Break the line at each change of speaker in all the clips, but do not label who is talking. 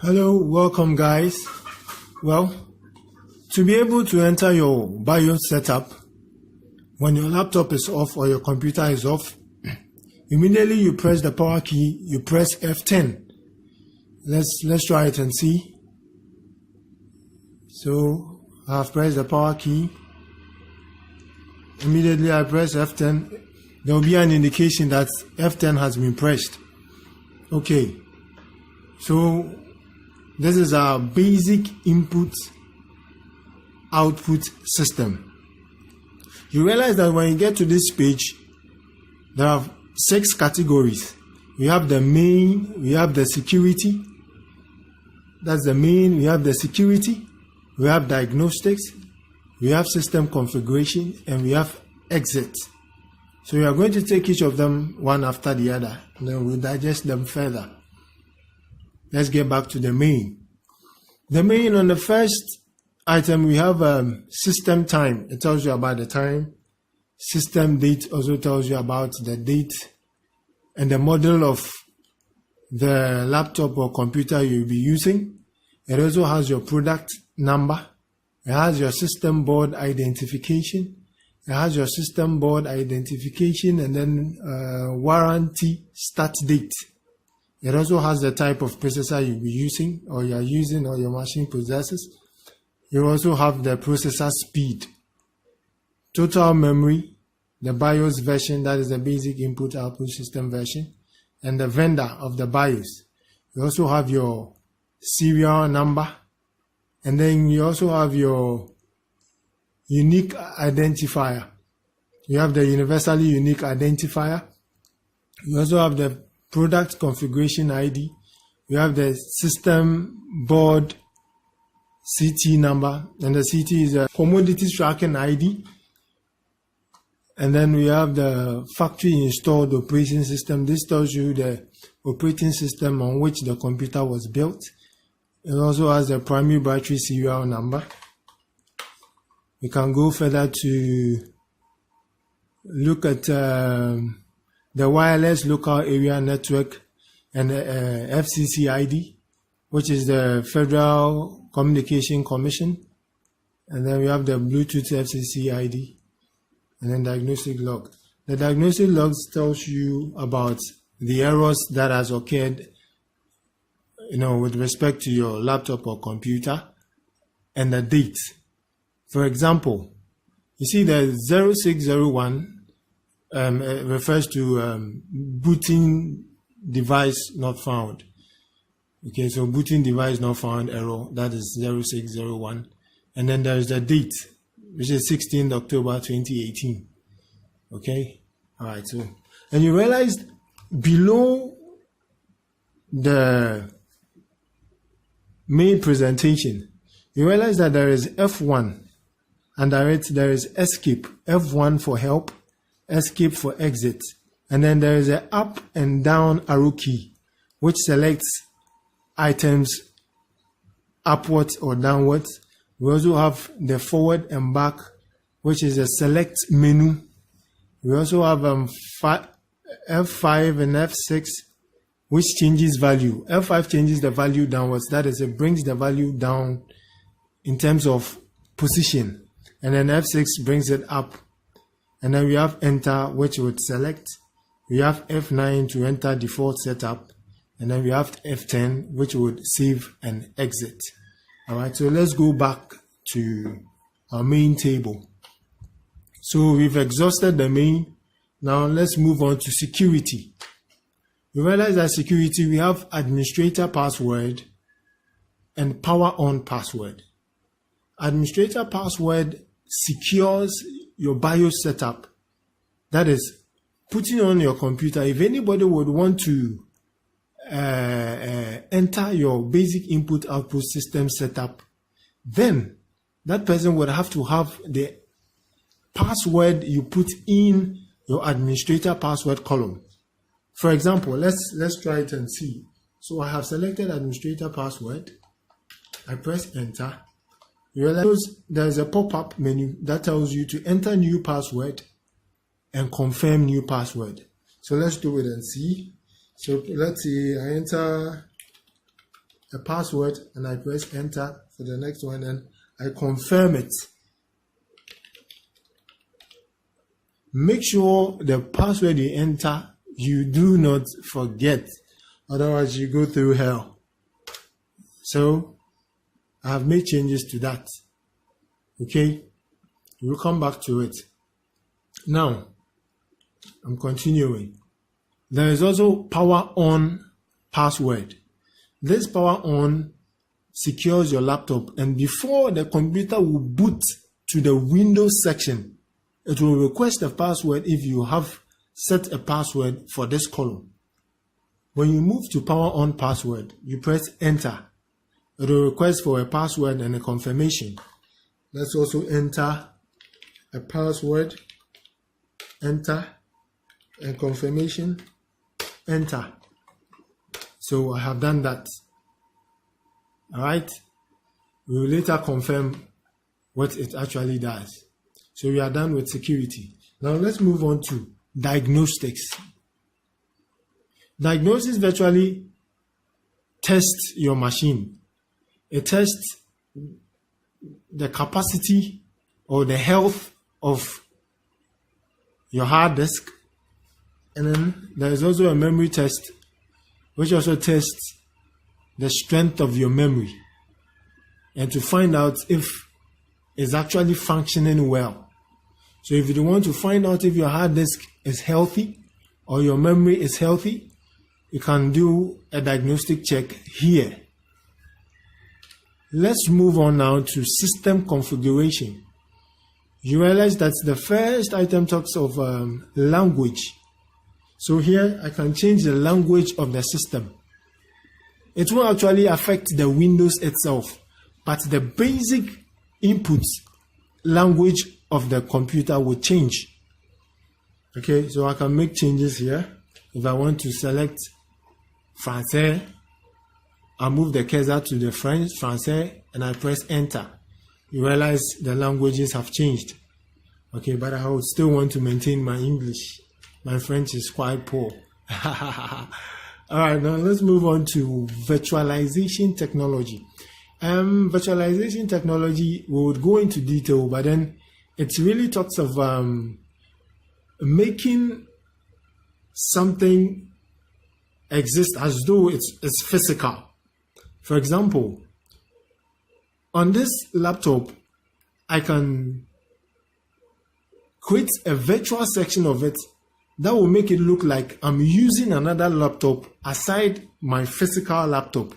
Hello, welcome guys. Well, to be able to enter your BIOS setup when your laptop is off or your computer is off, immediately you press the power key, you press F10. Let's try it and see. So I've pressed the power key. Immediately I press F10. There will be an indication that F10 has been pressed. Okay, so this is our basic input-output system. You realize that when you get to this page, there are 6 categories. We have the main, we have the security. That's the main. We have the security. We have diagnostics. We have system configuration, and we have exit. So we are going to take each of them one after the other, and then we'll digest them further. Let's get back to the main. The main, on the first item, we have system time. It tells you about the time. System date also tells you about the date and the model of the laptop or computer you'll be using. It also has your product number. It has your system board identification. It has your system board identification and then warranty start date. It also has the type of processor you'll be using or you're using or your machine possesses. You also have the processor speed, total memory, the BIOS version, that is the basic input-output system version, and the vendor of the BIOS. You also have your serial number, and then you also have your unique identifier. You have the universally unique identifier. You also have the product configuration ID. You have the system board CT number, and the CT is a commodity tracking ID. And then we have the factory installed operating system. This tells you the operating system on which the computer was built. It also has the primary battery serial number. We can go further to look at the wireless local area network and FCC ID, which is the Federal Communication Commission. And then we have the Bluetooth FCC ID and then diagnostic log. The diagnostic logs tells you about the errors that has occurred, with respect to your laptop or computer and the date. For example, you see the 0601 refers to booting device not found. Okay, so booting device not found error, that is 0601. And then there is the date, which is 16th October 2018. Okay, all right. So, and you realize below the main presentation, you realize that there is F1, and there is escape. F1 for help, escape for exit, and then there is an up and down arrow key, which selects items upwards or downwards. We also have the forward and back, which is a select menu. We also have F5 and F6, which changes value. F5 changes the value downwards. That is, it brings the value down in terms of position. And then F6 brings it up. And then we have enter, which would select. We have F9 to enter default setup. And then we have F10, which would save and exit. All right, so let's go back to our main table. So we've exhausted the main. Now let's move on to security. You realize that security, we have administrator password and power on password. Administrator password secures your BIOS setup. That is, putting on your computer. If anybody would want to enter your basic input-output system setup, then that person would have to have the password you put in your administrator password column. For example, let's try it and see. So I have selected administrator password. I press enter. You realize there's a pop-up menu that tells you to enter new password and confirm new password. So let's do it and see. So let's see, I enter a password and I press enter for the next one and I confirm it. Make sure the password you enter, you do not forget. Otherwise, you go through hell. So, I have made changes to that. Okay? We'll come back to it. Now, I'm continuing. There is also power on password. This power on secures your laptop, and before the computer will boot to the Windows section, it will request a password if you have set a password for this column. When you move to power on password, you press enter. It will request for a password and a confirmation. Let's also enter a password, enter, and confirmation, enter. So I have done that. Alright, we will later confirm what it actually does. So we are done with security. Now let's move on to diagnostics. Diagnosis virtually tests your machine. It tests the capacity or the health of your hard disk. And then there is also a memory test, which also tests the strength of your memory and to find out if it's actually functioning well. So if you want to find out if your hard disk is healthy or your memory is healthy, you can do a diagnostic check here. Let's move on now to system configuration. You realize that the first item talks of language. So here I can change the language of the system. It won't actually affect the Windows itself, but the basic input language of the computer will change. Okay, so I can make changes here. If I want to select Français, I move the cursor to the Français and I press enter. You realize the languages have changed. Okay, but I would still want to maintain my English. My French is quite poor. Alright, now let's move on to virtualization technology. Virtualization technology, we would go into detail, but then it really talks of making something exist as though it's physical. For example, on this laptop, I can create a virtual section of it that will make it look like I'm using another laptop aside my physical laptop.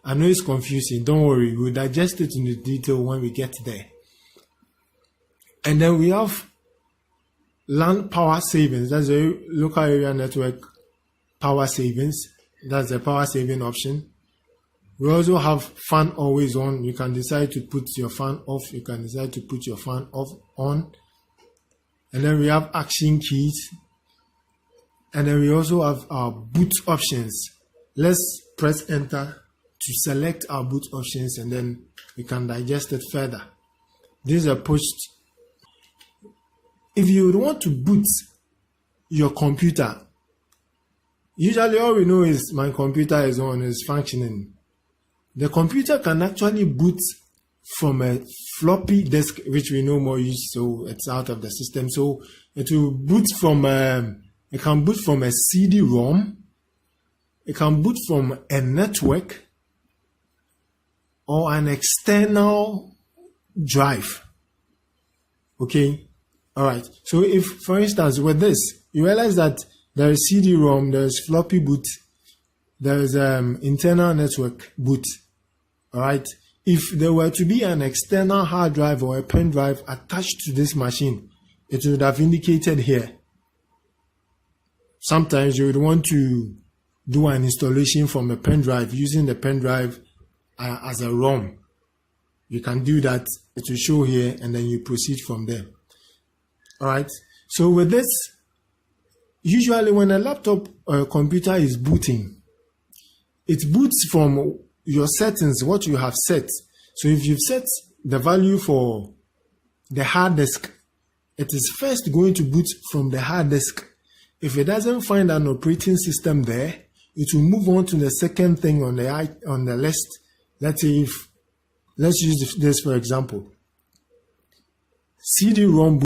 I know it's confusing, don't worry, we'll digest it in the detail when we get there. And then we have LAN power savings, that's the local area network power savings, that's the power saving option. We also have fan always on. You can decide to put your fan off, you can decide to put your fan off on. And then we have action keys. And then we also have our boot options. Let's press enter to select our boot options and then we can digest it further. These are pushed. If you want to boot your computer, usually all we know is my computer is on, is functioning. The computer can actually boot from a floppy disk, which we no more use, so it's out of the system. So it will boot from it can boot from a CD-ROM, it can boot from a network or an external drive. Okay, all right. So if, for instance, with this, you realize that there is CD-ROM, there is floppy boot, there is internal network boot. All right. If there were to be an external hard drive or a pen drive attached to this machine, it would have indicated here. Sometimes you would want to do an installation from a pen drive using the pen drive as a ROM. You can do that. It will show here and then you proceed from there. All right. So with this, usually when a laptop or a computer is booting, it boots from your settings, what you have set. So if you've set the value for the hard disk, it is first going to boot from the hard disk. If it doesn't find an operating system there, it will move on to the second thing on the list. Let's use this for example. CD-ROM